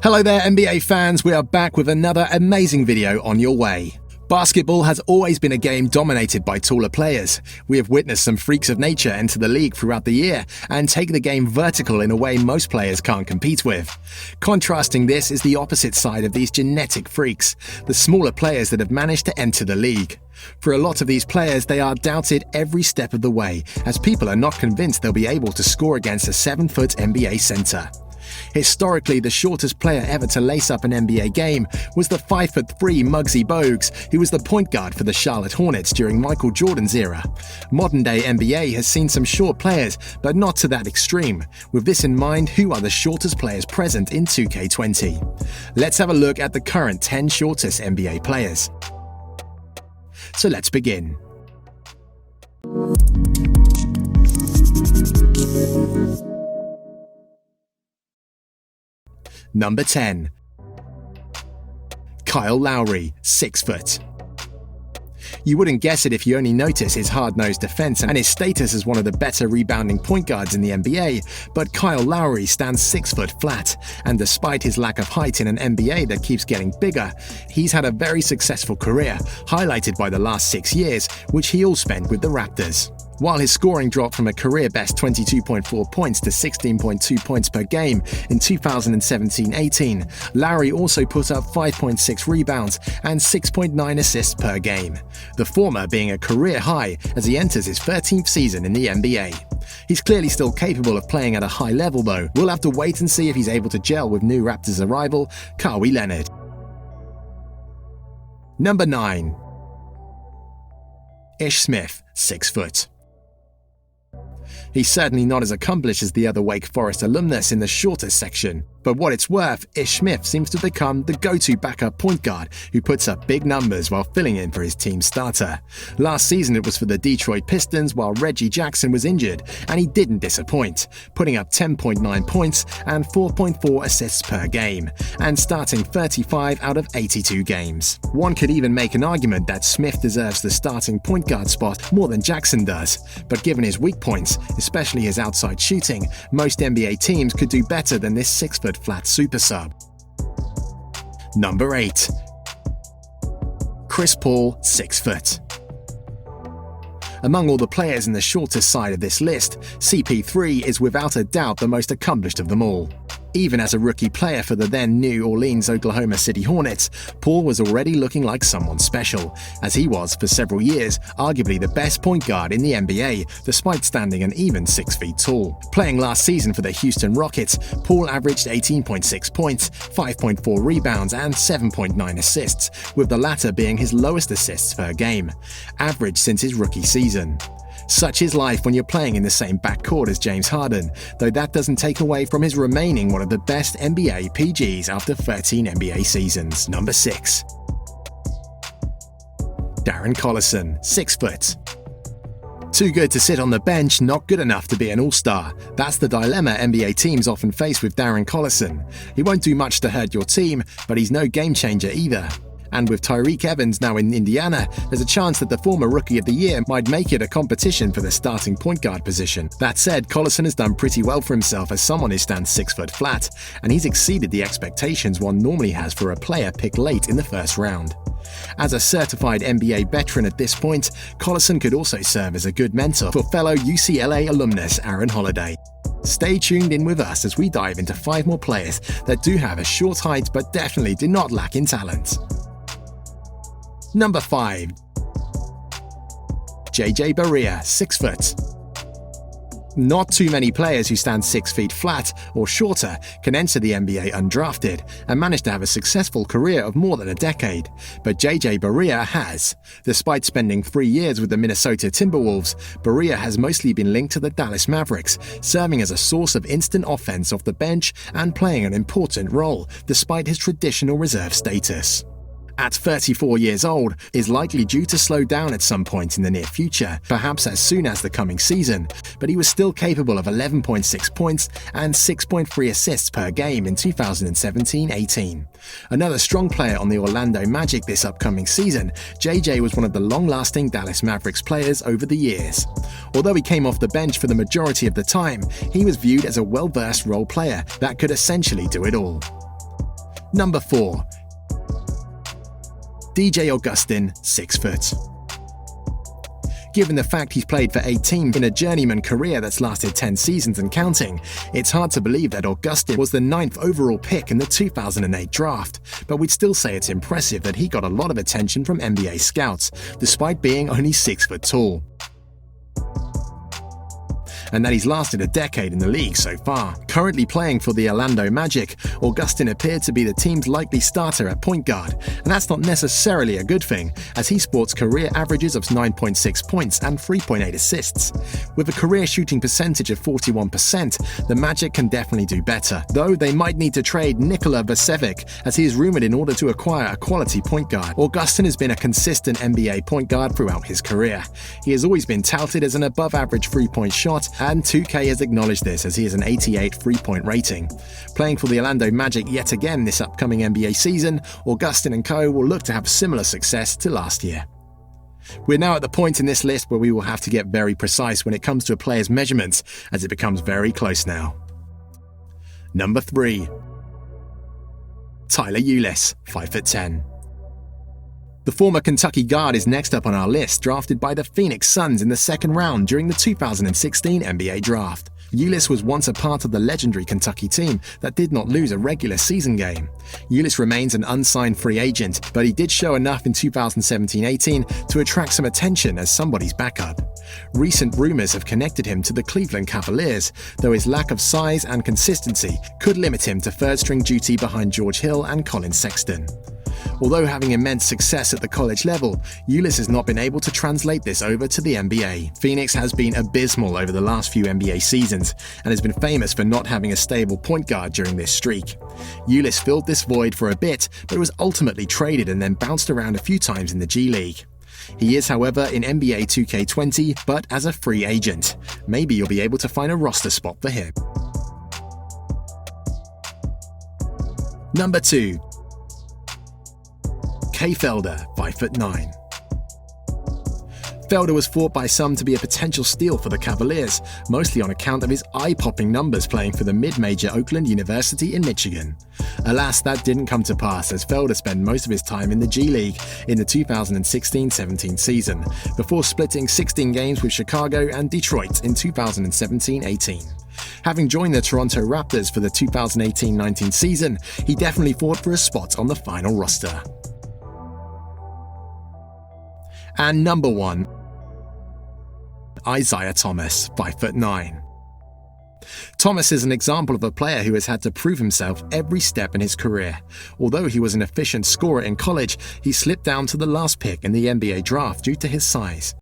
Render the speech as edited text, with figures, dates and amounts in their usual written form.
Hello there NBA fans, we are back with another amazing video on your way. Basketball has always been a game dominated by taller players. We have witnessed some freaks of nature enter the league throughout the year and take the game vertical in a way most players can't compete with. Contrasting this is the opposite side of these genetic freaks, the smaller players that have managed to enter the league. For a lot of these players, they are doubted every step of the way, as people are not convinced they'll be able to score against a 7-foot NBA center. Historically, the shortest player ever to lace up an NBA game was the 5'3" Muggsy Bogues, who was the point guard for the Charlotte Hornets during Michael Jordan's era. Modern-day NBA has seen some short players, but not to that extreme. With this in mind, who are the shortest players present in 2K20? Let's have a look at the current 10 shortest NBA players. So let's begin. Number 10. Kyle Lowry, 6 foot. You wouldn't guess it if you only notice his hard-nosed defense and his status as one of the better rebounding point guards in the NBA, but Kyle Lowry stands 6 foot flat, and despite his lack of height in an NBA that keeps getting bigger, he's had a very successful career, highlighted by the last 6 years, which he all spent with the Raptors. While his scoring dropped from a career-best 22.4 points to 16.2 points per game in 2017-18, Lowry also put up 5.6 rebounds and 6.9 assists per game, the former being a career high as he enters his 13th season in the NBA. He's clearly still capable of playing at a high level though. We'll have to wait and see if he's able to gel with new Raptors arrival, Kawhi Leonard. Number 9. Ish Smith, 6 foot. He's certainly not as accomplished as the other Wake Forest alumnus in the shortest section, but what it's worth, Ish Smith seems to become the go-to backup point guard who puts up big numbers while filling in for his team starter. Last season it was for the Detroit Pistons while Reggie Jackson was injured, and he didn't disappoint, putting up 10.9 points and 4.4 assists per game, and starting 35 out of 82 games. One could even make an argument that Smith deserves the starting point guard spot more than Jackson does, but given his weak points, especially his outside shooting, most NBA teams could do better than this 6 foot flat super sub. Number 8. Chris Paul, 6 foot. Among all the players in the shortest side of this list, CP3 is without a doubt the most accomplished of them all. Even as a rookie player for the then New Orleans Oklahoma City Hornets, Paul was already looking like someone special, as he was, for several years, arguably the best point guard in the NBA, despite standing an even 6 feet tall. Playing last season for the Houston Rockets, Paul averaged 18.6 points, 5.4 rebounds, and 7.9 assists, with the latter being his lowest assists per game, average since his rookie season. Such is life when you're playing in the same backcourt as James Harden, though that doesn't take away from his remaining one of the best NBA PGs after 13 NBA seasons. Number 6. Darren Collison, 6 foot. Too good to sit on the bench, not good enough to be an all-star. That's the dilemma NBA teams often face with Darren Collison. He won't do much to hurt your team, but he's no game changer either. And with Tyreke Evans now in Indiana, there's a chance that the former Rookie of the Year might make it a competition for the starting point guard position. That said, Collison has done pretty well for himself as someone who stands 6 foot flat, and he's exceeded the expectations one normally has for a player picked late in the first round. As a certified NBA veteran at this point, Collison could also serve as a good mentor for fellow UCLA alumnus Aaron Holiday. Stay tuned in with us as we dive into 5 more players that do have a short height but definitely do not lack in talent. Number 5. JJ Barea, 6 foot. Not too many players who stand 6 feet flat or shorter can enter the NBA undrafted and manage to have a successful career of more than a decade, but JJ Barea has. Despite spending 3 years with the Minnesota Timberwolves, Barea has mostly been linked to the Dallas Mavericks, serving as a source of instant offense off the bench and playing an important role, despite his traditional reserve status. At 34 years old, is likely due to slow down at some point in the near future, perhaps as soon as the coming season, but he was still capable of 11.6 points and 6.3 assists per game in 2017-18. Another strong player on the Orlando Magic this upcoming season, JJ was one of the long-lasting Dallas Mavericks players over the years. Although he came off the bench for the majority of the time, he was viewed as a well-versed role player that could essentially do it all. Number 4. DJ Augustin, 6 foot. Given the fact he's played for 8 teams in a journeyman career that's lasted 10 seasons and counting, it's hard to believe that Augustin was the 9th overall pick in the 2008 draft, but we'd still say it's impressive that he got a lot of attention from NBA scouts, despite being only 6 foot tall. And that he's lasted a decade in the league so far. Currently playing for the Orlando Magic, Augustin appeared to be the team's likely starter at point guard, and that's not necessarily a good thing, as he sports career averages of 9.6 points and 3.8 assists. With a career shooting percentage of 41%, the Magic can definitely do better, though they might need to trade Nikola Vucevic, as he is rumored in order to acquire a quality point guard. Augustin has been a consistent NBA point guard throughout his career. He has always been touted as an above-average three-point shot, and 2K has acknowledged this as he has an 88 three-point rating. Playing for the Orlando Magic yet again this upcoming NBA season, Augustin and co will look to have similar success to last year. We're now at the point in this list where we will have to get very precise when it comes to a player's measurements, as it becomes very close now. Number 3. Tyler Ulis, 5'10". The former Kentucky guard is next up on our list, drafted by the Phoenix Suns in the 2nd round during the 2016 NBA Draft. Ulis was once a part of the legendary Kentucky team that did not lose a regular season game. Ulis remains an unsigned free agent, but he did show enough in 2017-18 to attract some attention as somebody's backup. Recent rumors have connected him to the Cleveland Cavaliers, though his lack of size and consistency could limit him to third-string duty behind George Hill and Colin Sexton. Although having immense success at the college level, Ulis has not been able to translate this over to the NBA. Phoenix has been abysmal over the last few NBA seasons and has been famous for not having a stable point guard during this streak. Ulis filled this void for a bit, but was ultimately traded and then bounced around a few times in the G League. He is, however, in NBA 2K20, but as a free agent. Maybe you'll be able to find a roster spot for him. Number 2. Kay Felder, 5'9". Felder was thought by some to be a potential steal for the Cavaliers, mostly on account of his eye-popping numbers playing for the mid-major Oakland University in Michigan. Alas, that didn't come to pass, as Felder spent most of his time in the G League in the 2016-17 season, before splitting 16 games with Chicago and Detroit in 2017-18. Having joined the Toronto Raptors for the 2018-19 season, he definitely fought for a spot on the final roster. And number 1. Isaiah Thomas, 5'9". Thomas is an example of a player who has had to prove himself every step in his career. Although he was an efficient scorer in college, he slipped down to the last pick in the NBA draft due to his size.